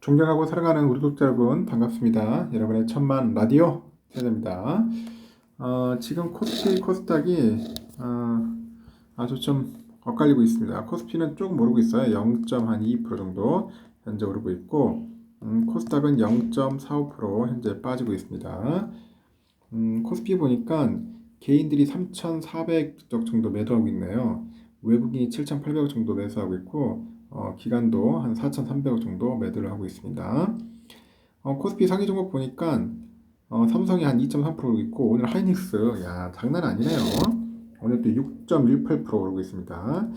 존경하고 사랑하는 우리 독자 여러분 반갑습니다. 여러분의 천만 라디오 세대입니다. 지금 코스피 코스닥이 아주 좀 엇갈리고 있습니다. 코스피는 조금 오르고 있어요. 0.2% 정도 현재 오르고 있고 코스닥은 0.45% 현재 빠지고 있습니다. 코스피 보니까 개인들이 3,400쪽 정도 매도하고 있네요. 외국인이 7,800억 정도 매수하고 있고 기관도 한 4,300억 정도 매도를 하고 있습니다. 코스피 상위 종목 보니까 삼성이 한 2.3% 있고 오늘 하이닉스 야 장난 아니네요. 오늘 또 6.18% 오르고 있습니다.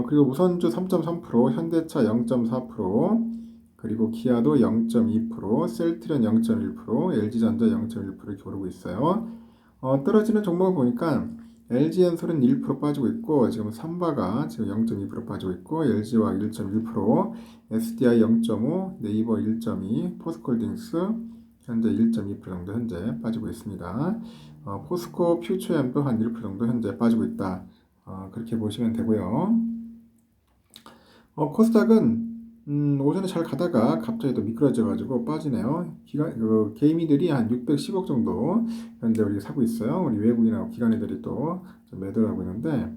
그리고 우선주 3.3%, 현대차 0.4%, 그리고 기아도 0.2%, 셀트리온 0.1%, LG전자 0.1% 이렇게 오르고 있어요. 떨어지는 종목을 보니까 LG엔솔은 1% 빠지고 있고 지금 삼바가 지금 0.2% 빠지고 있고 LG화학 1.1%, SDI 0.5, 네이버 1.2, 포스코홀딩스 현재 1.2% 정도 현재 빠지고 있습니다. 포스코 퓨처엠도 한 1% 정도 현재 빠지고 있다. 그렇게 보시면 되고요. 코스닥은 오전에 잘 가다가 갑자기 또 미끄러져가지고 빠지네요. 개미들이 한 610억 정도 현재 우리 사고 있어요. 우리 외국인하고 기관애들이 또 매도를 하고 있는데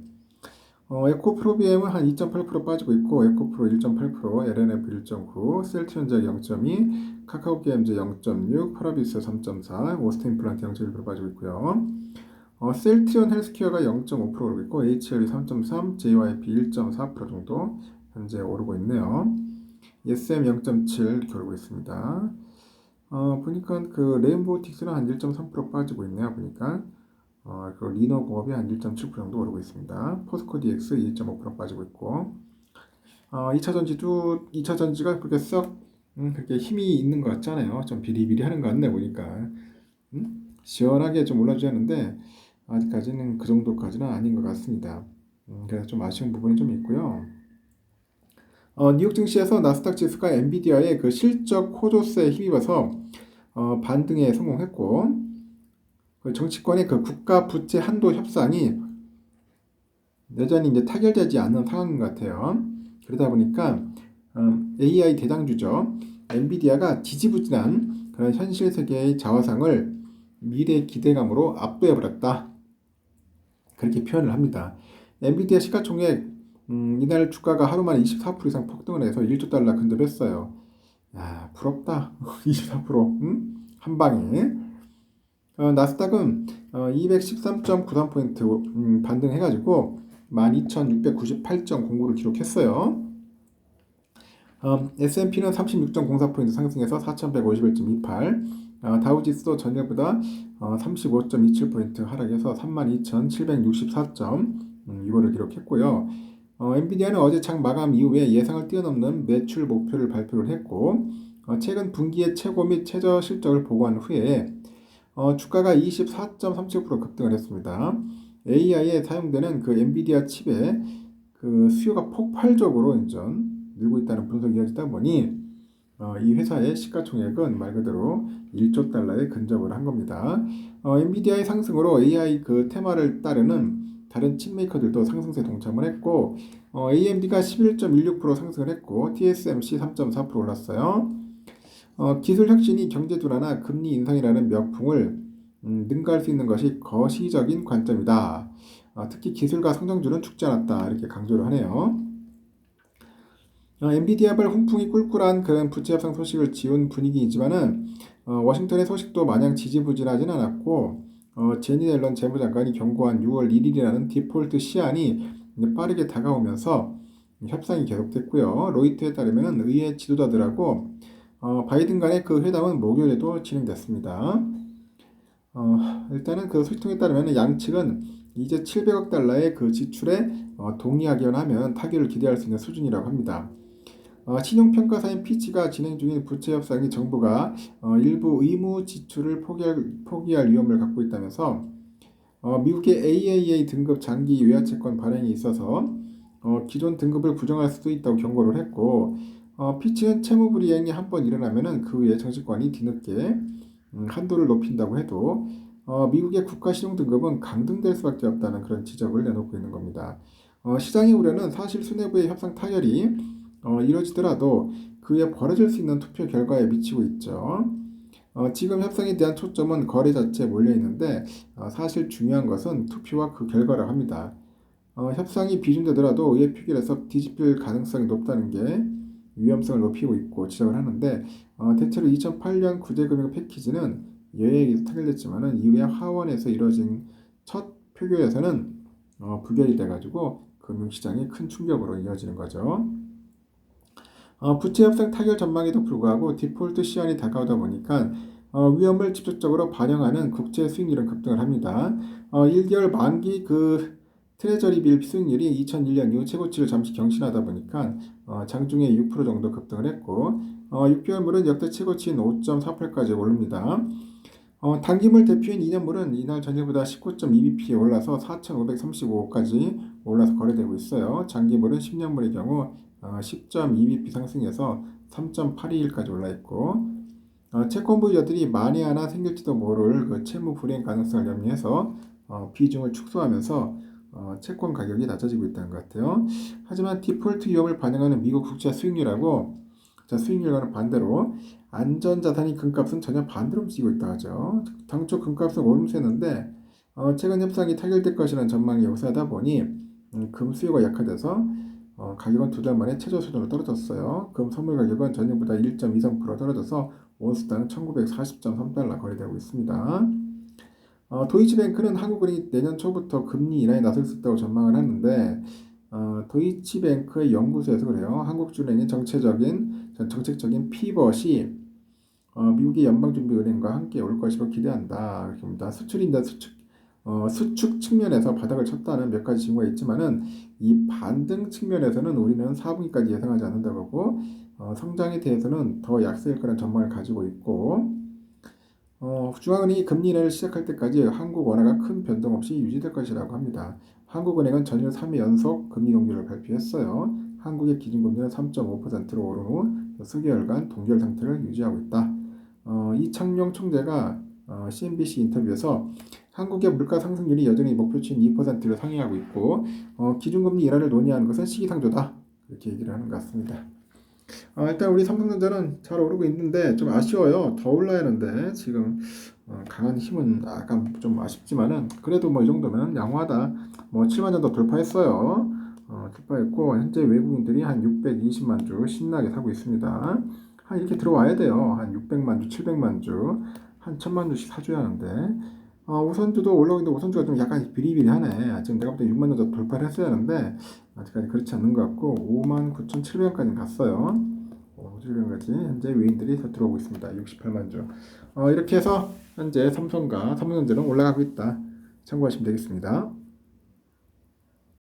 에코프로비엠은 한 2.8% 빠지고 있고 에코프로 1.8%, LNF 1.9, 셀트리온제약 0.2, 카카오게임즈 0.6, 파라비스 3.4, 오스트인플란트 0.1% 빠지고 있고요. 셀트리온 헬스케어가 0.5% 오르고 있고 HLB 3.3, JYP 1.4% 정도 현재 오르고 있네요. SM 0.7 이렇게 오르고 있습니다. 보니까 그 레인보우틱스는 한 1.3% 빠지고 있네요. 보니까 그 리너공업이 한 1.7% 정도 오르고 있습니다. 포스코 DX 2.5% 빠지고 있고 2차 전지가 그렇게 썩 그렇게 힘이 있는 것 같잖아요. 좀 비리비리 하는 것 같네 보니까 시원하게 좀 올라줘야 하는데 아직까지는 그 정도까지는 아닌 것 같습니다. 그래서 좀 아쉬운 부분이 좀 있고요. 뉴욕 증시에서 나스닥 지수가 엔비디아의 그 실적 호조세에 힘입어서 반등에 성공했고 그 정치권의 그 국가 부채 한도 협상이 여전히 이제 타결되지 않는 상황인 것 같아요. 그러다 보니까 AI 대장주죠. 엔비디아가 지지부진한 그런 현실 세계의 자화상을 미래 기대감으로 압도해버렸다. 그렇게 표현을 합니다. 엔비디아 시가총액 이날 주가가 하루 만에 24% 이상 폭등을 해서 1조 달러 근접했어요. 야, 부럽다. 24%. 한 방에. 나스닥은 213.93포인트 반등해가지고 12,698.09를 기록했어요. S&P는 36.04포인트 상승해서 4,151.28, 다우지수도 전일보다 35.27포인트 하락해서 32,764점 이거를 기록했고요. 엔비디아는 어제 장 마감 이후에 예상을 뛰어넘는 매출 목표를 발표를 했고 최근 분기의 최고 및 최저 실적을 보고한 후에 주가가 24.37% 급등을 했습니다. AI에 사용되는 그 엔비디아 칩의 그 수요가 폭발적으로 늘고 있다는 분석이 이어지다 보니 이 회사의 시가총액은 말 그대로 1조 달러에 근접을 한 겁니다. 엔비디아의 상승으로 AI 그 테마를 따르는 다른 칩메이커들도 상승세에 동참을 했고 AMD가 11.16% 상승을 했고 TSMC 3.4% 올랐어요. 기술 혁신이 경제 둔화나 금리 인상이라는 명풍을 능가할 수 있는 것이 거시적인 관점이다. 특히 기술과 성장주는 죽지 않았다. 이렇게 강조를 하네요. 엔비디아발 훈풍이 꿀꿀한 그런 부채 협상 소식을 지운 분위기이지만은 워싱턴의 소식도 마냥 지지부진하진 않았고 제니 옐런 재무장관이 경고한 6월 1일이라는 디폴트 시한이 빠르게 다가오면서 협상이 계속됐고요. 로이터에 따르면 의회 지도자들하고 바이든 간의 그 회담은 목요일에도 진행됐습니다. 일단은 그 소식통에 따르면 양측은 이제 700억 달러의 그 지출에 동의하기만 하면 타결을 기대할 수 있는 수준이라고 합니다. 신용평가사인 피치가 진행 중인 부채 협상이 정부가 일부 의무 지출을 포기할 위험을 갖고 있다면서 미국의 AAA 등급 장기 외화채권 발행이 있어서 기존 등급을 부정할 수도 있다고 경고를 했고 피치는 채무불이행이 한번 일어나면은 그 후에 정치권이 뒤늦게 한도를 높인다고 해도 미국의 국가신용등급은 강등될 수밖에 없다는 그런 지적을 내놓고 있는 겁니다. 시장의 우려는 사실 수뇌부의 협상 타결이 이루어지더라도 그에 벌어질 수 있는 투표 결과에 미치고 있죠. 지금 협상에 대한 초점은 거래 자체에 몰려 있는데 사실 중요한 것은 투표와 그 결과라고 합니다. 협상이 비준되더라도 의회 표결에서 뒤집힐 가능성이 높다는 게 위험성을 높이고 있고 지적을 하는데 대체로 2008년 구제금융 패키지는 여야에게서 타결됐지만은 이후에 하원에서 이뤄진 첫 표결에서는 부결이 돼가지고 금융시장에 큰 충격으로 이어지는 거죠. 부채 협상 타결 전망에도 불구하고 디폴트 시한이 다가오다 보니까 위험을 직접적으로 반영하는 국채 수익률은 급등을 합니다. 1개월 만기 그 트레저리 빌 수익률이 2001년 이후 최고치를 잠시 경신하다 보니까 장중에 6% 정도 급등을 했고 6개월물은 역대 최고치인 5.48까지 오릅니다. 단기물 대표인 2년물은 이날 전일보다 19.2bp 올라서 4,535까지 올라서 거래되고 있어요. 장기물은 10년물의 경우 10.2bp 상승해서 3.821까지 올라 있고 채권 보유자들이 만에 하나 생길지도 모를 그 채무 불이행 가능성을 염려해서 비중을 축소하면서 채권 가격이 낮아지고 있다는 것 같아요. 하지만 디폴트 위험을 반영하는 미국 국채 수익률하고 수익률과는 반대로 안전자산인 금값은 전혀 반대로 움직이고 있다 하죠. 당초 금값은 오름세는데 최근 협상이 타결될 것이라는 전망이 우세하다 보니 금 수요가 약화돼서 가격은 두 달 만에 최저 수준으로 떨어졌어요. 금 선물 가격은 전년보다 1.23% 떨어져서 온스당 1940.3달러 거래되고 있습니다. 도이치뱅크는 한국은행이 내년 초부터 금리 인하에 나설 수 있다고 전망을 하는데 도이치뱅크의 연구소에서 그래요. 한국은행의 정책적인 피벗이 미국의 연방준비은행과 함께 올 것이라고 기대한다. 이렇게입니다. 수축 측면에서 바닥을 쳤다는 몇 가지 징후가 있지만은 이 반등 측면에서는 우리는 4분기까지 예상하지 않는다고 하고 성장에 대해서는 더 약세일 거라는 전망을 가지고 있고 중앙은행이 금리 인하를 시작할 때까지 한국 원화가 큰 변동 없이 유지될 것이라고 합니다. 한국은행은 전일 3회 연속 금리 동결을 발표했어요. 한국의 기준금리는 3.5%로 오른 후 수개월간 동결 상태를 유지하고 있다. 이창용 총재가 CNBC 인터뷰에서 한국의 물가 상승률이 여전히 목표치인 2%를 상회하고 있고 기준금리 인하를 논의하는 것은 시기상조다. 이렇게 얘기를 하는 것 같습니다. 일단 우리 삼성전자는 잘 오르고 있는데 좀 아쉬워요. 더 올라야 하는데 지금 강한 힘은 약간 좀 아쉽지만은 그래도 뭐 이 정도면 양호하다. 뭐 7만 정도 돌파했어요. 돌파했고 현재 외국인들이 한 620만 주 신나게 사고 있습니다. 한 이렇게 들어와야 돼요. 한 600만 주, 700만 주, 한 1000만 주씩 사줘야 하는데 우선주도 올라오고 있는데 우선주가 좀 약간 비리비리하네. 지금 내가 볼 때 6만 원 정도 돌파를 했어야 하는데 아직까지 그렇지 않는 것 같고 59,700원까지 갔어요. 5700원까지 현재 외인들이 더 들어오고 있습니다. 68만 주. 이렇게 해서 현재 삼성전자는 올라가고 있다. 참고하시면 되겠습니다.